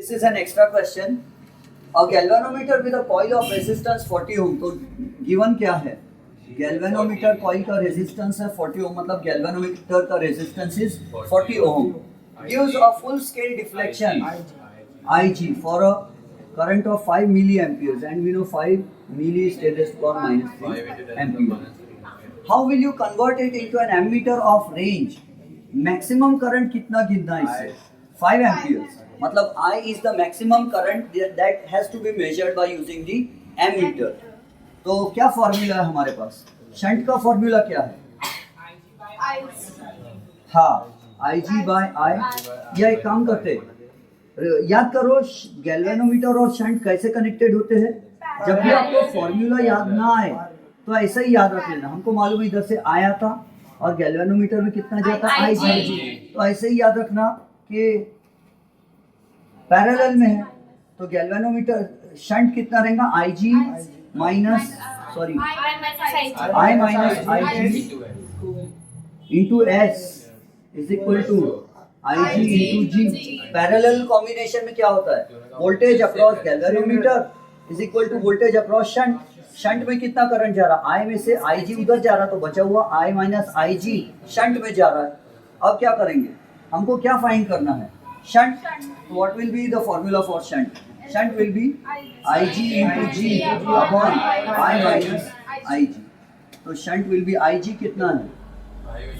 This is an extra question. A galvanometer with a coil of resistance 40 ohm. तो given क्या है? Galvanometer coil का resistance है 40 ohm. मतलब galvanometer का resistance is 40 ohm. Gives a full scale deflection Ig for a current of 5 milliamperes, and we know 5 milli is 10 raised to power minus 3 ampere. How will you convert it into an ammeter of range? Maximum current कितना गिनना है इससे? 5 amperes. मतलब I is the maximum current that has to be measured by using the ammeter. तो क्या formula है हमारे पास? Shunt का फॉर्मूला क्या है? हाँ, Ig by I. या एक काम करते, याद करो गैल्वेनोमीटर और शंट कैसे कनेक्टेड होते हैं. जब भी आपको फॉर्मूला याद ना आए तो ऐसा ही याद रख लेना. हमको मालूम है इधर से आया था और गैल्वेनोमीटर में कितना जाता है? Ig. तो ऐसे ही याद रखना कि पैरेलल में है तो गैल्वेनोमीटर शंट कितना रहेगा? Ig minus I minus Ig into S is equal to Ig into G. Parallel combination में क्या होता है? Voltage across galvanometer is equal to voltage across shunt. Shunt में कितना करंट जा रहा? I में से Ig उधर जा रहा तो बचा हुआ I माइनस Ig शंट में जा रहा है. अब क्या करेंगे? हमको क्या फाइंड करना है? Shunt. What will be the formula for shunt? Shunt will be Ig into G upon I minus Ig. तो shunt will be Ig कितना है?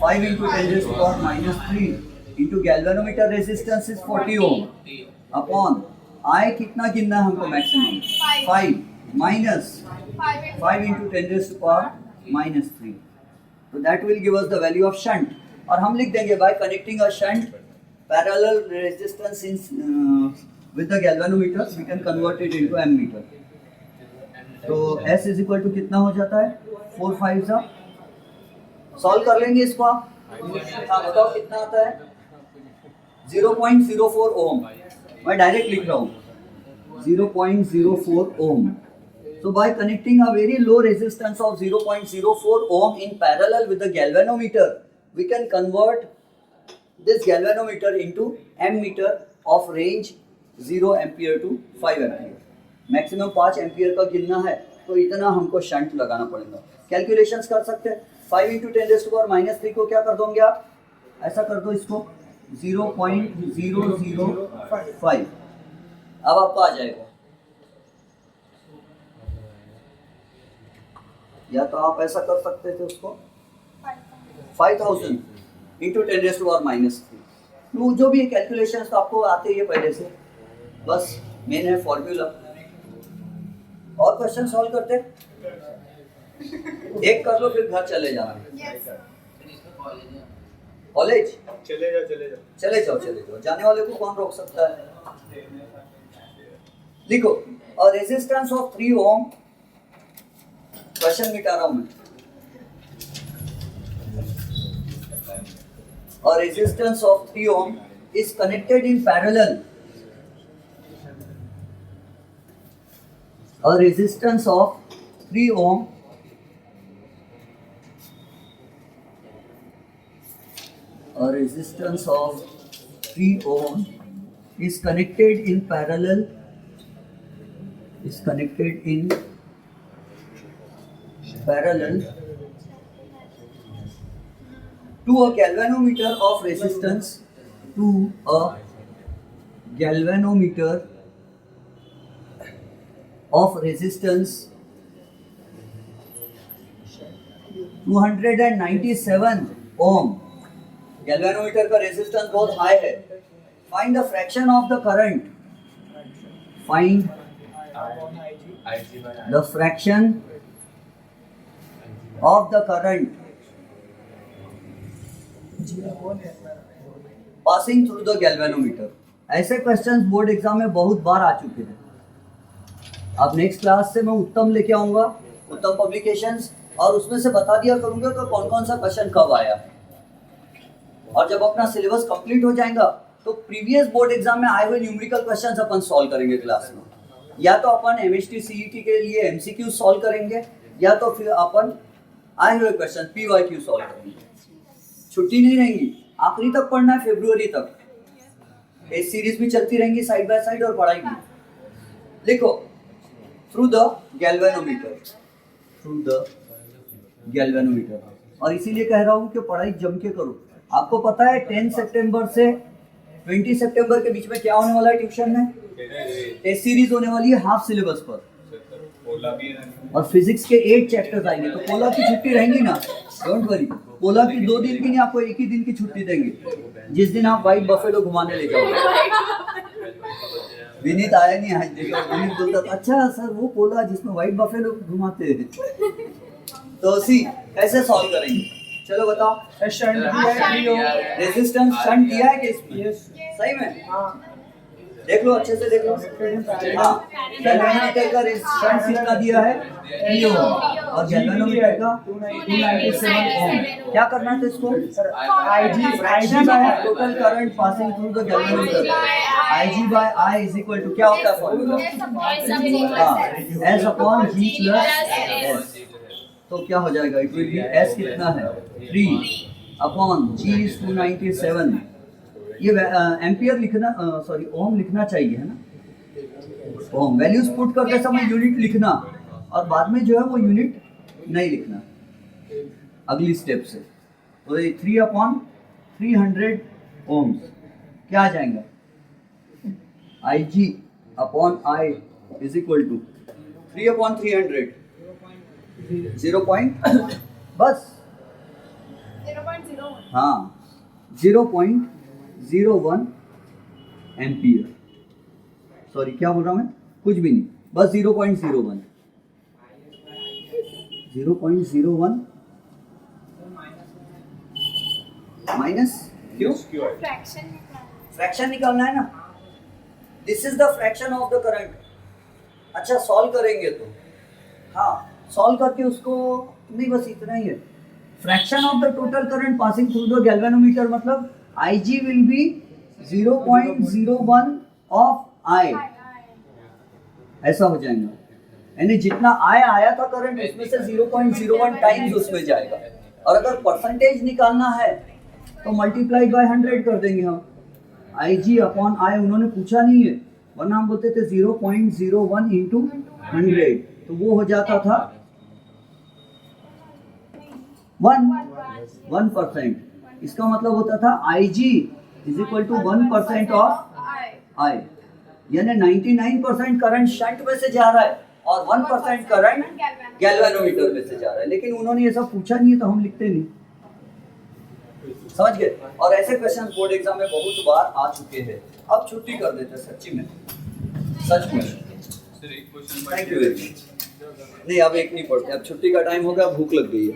5 into 10 raised to power minus 3 into galvanometer resistance is 40 ohm upon I कितना गिनना है हमको maximum? 5 minus 5 into 10 raised to power minus 3. So that will give us the value of shunt. और हम लिख देंगे by connecting a shunt parallel resistance in with the galvanometer we can convert it into ammeter. तो S is equal to कितना हो जाता है? 4 5 सा. सॉल्व कर लेंगे इसको आप. हाँ बताओ कितना आता है? 0.04 ओम. मैं डायरेक्ट लिख रहा हूँ 0.04 ओम. So by connecting a very low resistance of 0.04 ohm in parallel with the galvanometer, we can convert this galvanometer into ammeter of range 0 ampere to 5 ampere. Maximum 5 ampere का गिनना है तो इतना हमको शंट लगाना पड़ेगा. कैलकुलेशंस कर सकते हैं. 5 into 10 raise to power minus 3 को क्या कर दोगे आप? ऐसा कर दो इसको 0.005. अब आपको आ जाएगा. या तो आप ऐसा कर सकते थे उसको 5000 into 10 raise to power minus 3. तो जो भी कैलकुलेशंस तो आपको आते ही है पहले से. बस मेन है फॉर्मूला. और क्वेश्चन सॉल्व करते एक कर लो फिर घर चले जाना. कॉलेज चले जाओ. जाने वाले को कौन रोक सकता है? लिखो a resistance of 3 ohm. Question मिटा रहा हूं मैं. A resistance of 3 ohm is connected in parallel. A resistance of 3 ohm is connected in parallel to a galvanometer of resistance 297 ohm. Galvanometer का रेजिस्टेंस बहुत हाई है. Find the fraction of the current. Find the fraction of the current passing through the galvanometer. ऐसे questions board exam में बहुत बार आ चुके हैं. अब next class से मैं उत्तम लेके आऊंगा, उत्तम पब्लिकेशंस, और उसमें से बता दिया करूंगा कि कौन कौन सा क्वेश्चन कब आया. और जब अपना सिलेबस कंप्लीट हो जाएगा तो प्रीवियस बोर्ड एग्जाम में आए हुए न्यूमेरिकल क्वेश्चंस अपन सॉल्व करेंगे क्लास में. या तो अपन एमएचटी सीईटी के लिए एमसीक्यू सॉल्व करेंगे या तो फिर अपन आए हुए क्वेश्चन पीवाईक्यू सॉल्व करेंगे. छुट्टी नहीं रहेंगी, आखिरी तक पढ़ना है फरवरी तक. ए सीरीज भी चलती रहेंगी साइड बाय साइड और पढ़ाई भी। लिखो through the galvanometer, through the galvanometer. और इसीलिए कह रहा हूँ कि पढ़ाई जम के करो। आपको पता है 10 सितंबर से 20 सितंबर के बीच में क्या होने वाला है ट्यूशन में? टेस्ट सीरीज होने वाली है हाफ सिलेबस पर, और फिजिक्स के 8 चैप्टर्स आएंगे। तो पोला की छुट्टी रहेंगी ना, डोंट वरी। पोला की 2 दिन की नहीं, आपको 1 ही दिन की छुट्टी देंगे, जिस दिन आप व्हाइट बफेलो घुमाने ले जाओगे। विनीत आया नहीं आज, देखो विनीत बोलता था अच्छा सर वो पोला जिसमें व्हाइट बफेलो घुमाते हैं। तो सी कैसे सॉल्व करेंगे, चलो बताओ। रेजिस्टेंस शंट दिया है कि इसमें? सही में? देख लो अच्छे से देख लो। हाँ, गैल्वेनोमीटर का रेजिस्टेंस कितना दिया है? 3 ओम, और गैल्वेनोमीटर का 297 ओम। क्या करना है तो इसको IG by total current passing through the galvanometer, IG by I is equal to क्या होता है formula? S upon G plus S। तो क्या हो जाएगा? इट विल बी S कितना है? 3 अपॉन G इज 297। ये एम्पियर लिखना, सॉरी ओम लिखना चाहिए है ना। ओम वैल्यूज पुट करते समय यूनिट लिखना, और बाद में जो है वो यूनिट नहीं लिखना अगली स्टेप से। तो ये 3 अपॉन 300 ओम्स क्या आ जाएगा? IG upon I is equal to 3 upon 300 0 point बस 0.01, हाँ 0.01 एम्पियर। सॉरी क्या बोल रहा हूँ मैं, कुछ भी नहीं, बस 0.01 माइनस क्यों? फ्रैक्शन निकालना है ना। This is the fraction of the current. अच्छा सॉल्व करेंगे तो हाँ सॉल्व करके उसको नहीं, बस इतना ही है। Fraction of the total current passing through the galvanometer मतलब IG will be 0.01 of I, ऐसा हो जाएगा। यानी जितना I आया था करंट उसमें से 0.01 टाइम्स उसमें जाएगा। और अगर परसेंटेज निकालना है तो मल्टीप्लाइड बाय 100 कर देंगे हम। IG अपॉन I उन्होंने पूछा नहीं है, वरना हम बोलते थे 0.01 इंटू 100, तो वो हो जाता था 1%। इसका मतलब होता था IG is equal to 1% of I, यानी 99% करंट शंट में से जा रहा है और 1% करंट गैल्वेनोमीटर में से जा रहा है। लेकिन उन्होंने ये सब पूछा नहीं है तो हम लिखते नहीं, समझ गए। और ऐसे क्वेश्चन बोर्ड एग्जाम में बहुत बार आ चुके हैं। अब छुट्टी कर देते हैं सच्ची में, सच में। Thank you very much. नहीं अब एक नहीं पढ़ते, अब छुट्टी का टाइम हो गया, भूख लग गई है।